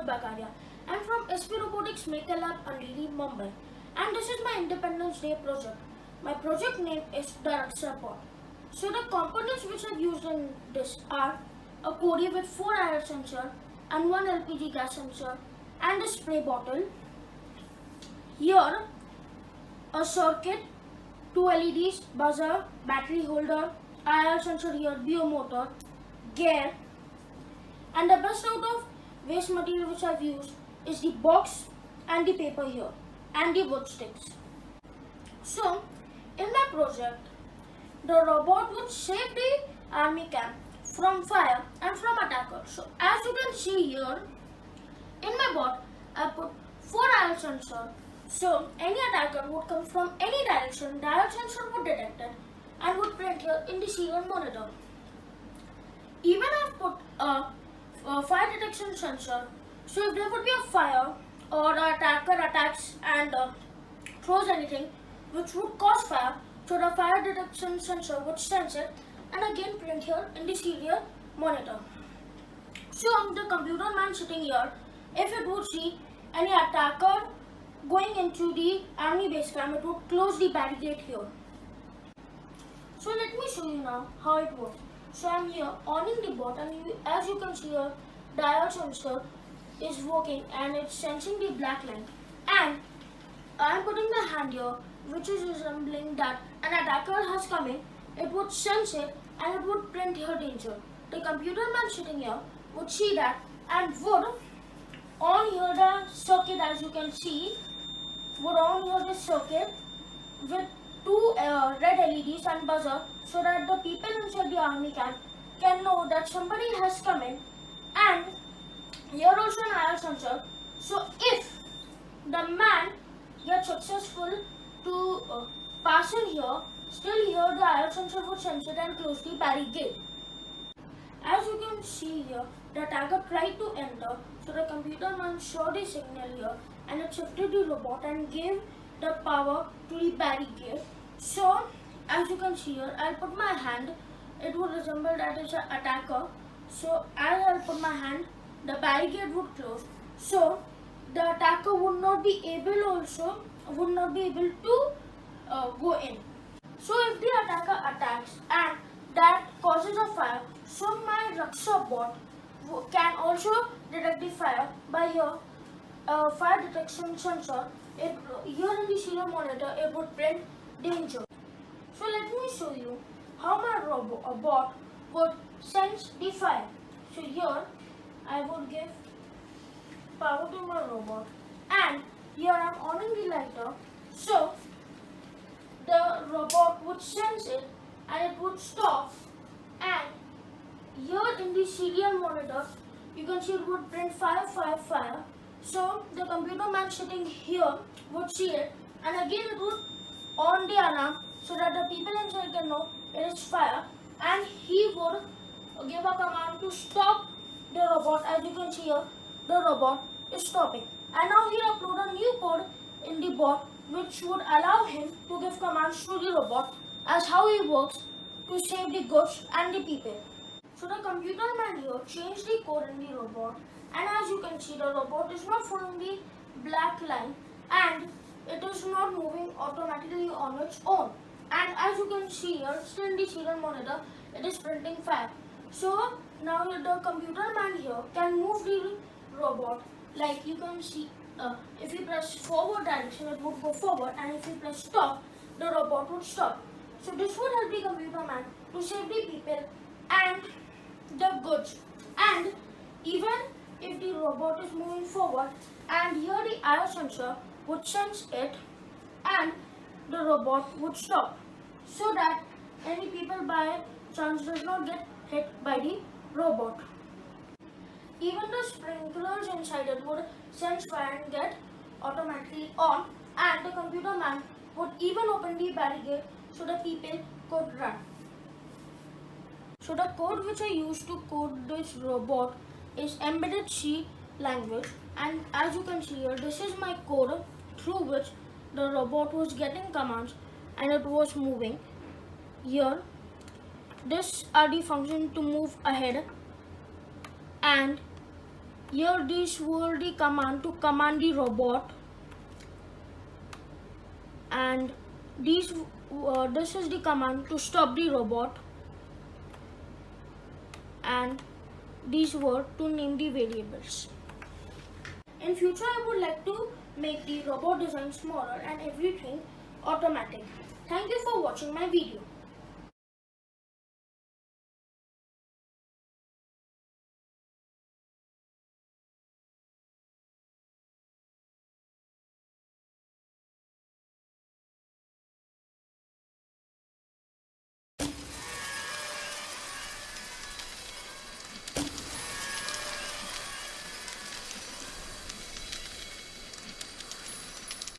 Bagaria. I'm from SP Robotics Maker Lab, Andheri, Mumbai. And this is my Independence Day project. My project name is the Raksha Pod. So the components which I've used in this are a Kodi with 4 IR sensor and 1 LPG gas sensor and a spray bottle. Here a circuit, 2 LEDs, buzzer, battery holder, IR sensor here, BO motor, gear, and the best out of waste material which I've used is the box and the paper here and the wood sticks. So in my project, the robot would save the army camp from fire and from attackers. So as you can see here, in my bot, I put 4 IR sensor. So any attacker would come from any direction, the IR sensor would detect it and would print here in the serial monitor. Even I've put a fire detection sensor. So if there would be a fire or an attacker attacks and throws anything which would cause fire, so the fire detection sensor would sense it and again print here in the serial monitor. So the computer man sitting here, if it would see any attacker going into the army base camp, it would close the barricade here. So let me show you now how it works. So I'm here on the bot, and as you can see here, the IR sensor is working and it's sensing the black line. And I'm putting the hand here, which is resembling that an attacker has come in. It would sense it and it would print here danger. The computer man sitting here would see that and would on here the circuit, as you can see, would on here this circuit with 2 red LEDs and buzzer, so that the people inside the army camp can know that somebody has come in. And here also an IR sensor. So if the man gets successful to pass in here, still here the IR sensor would sense it and close the barricade. As you can see here, the attacker tried to enter, so the computer man saw the signal here and it shifted the robot and gave the power to the barricade. So as you can see here, I'll put my hand, it would resemble that it's an attacker. So as I'll put my hand, the barricade would close. So the attacker would not be able to go in. So if the attacker attacks and that causes a fire, so my Raksha bot can also detect the fire by here fire detection sensor. Here in the serial monitor, it would print danger. So let me show you how my bot would sense the fire. So here I would give power to my robot, and here I am on the lighter. So the robot would sense it and it would stop, and here in the serial monitor you can see it would print fire, fire, fire. So the computer man sitting here would see it and again it would on the alarm, so that the people inside can know it is fire, and he would give a command to stop the robot. As you can see here, the robot is stopping, and now he upload a new code in the bot which would allow him to give commands to the robot as how he works to save the goods and the people. So the computer man here changed the code in the robot, and as you can see, the robot is not following the black line and it is not moving automatically on its own. And as you can see here, still in the serial monitor, it is printing fire. So now the computer man here can move the robot, like you can see. If you press forward direction, it would go forward, and if you press stop, the robot would stop. So this would help the computer man to save the people and the goods. And even if the robot is moving forward, and here the IR sensor would sense it and the robot would stop, so that any people by chance does not get hit by the robot. Even the sprinklers inside it would sense fire and get automatically on, and the computer man would even open the barricade so the people could run. So the code which I used to code this robot is embedded C language, and as you can see here, this is my code through which the robot was getting commands and it was moving. Here, this are the function to move ahead, and Here this were the command to command the robot, and this is the command to stop the robot, and these were to name the variables. In future, I would like to make the robot design smaller and everything automatic. Thank you for watching my video.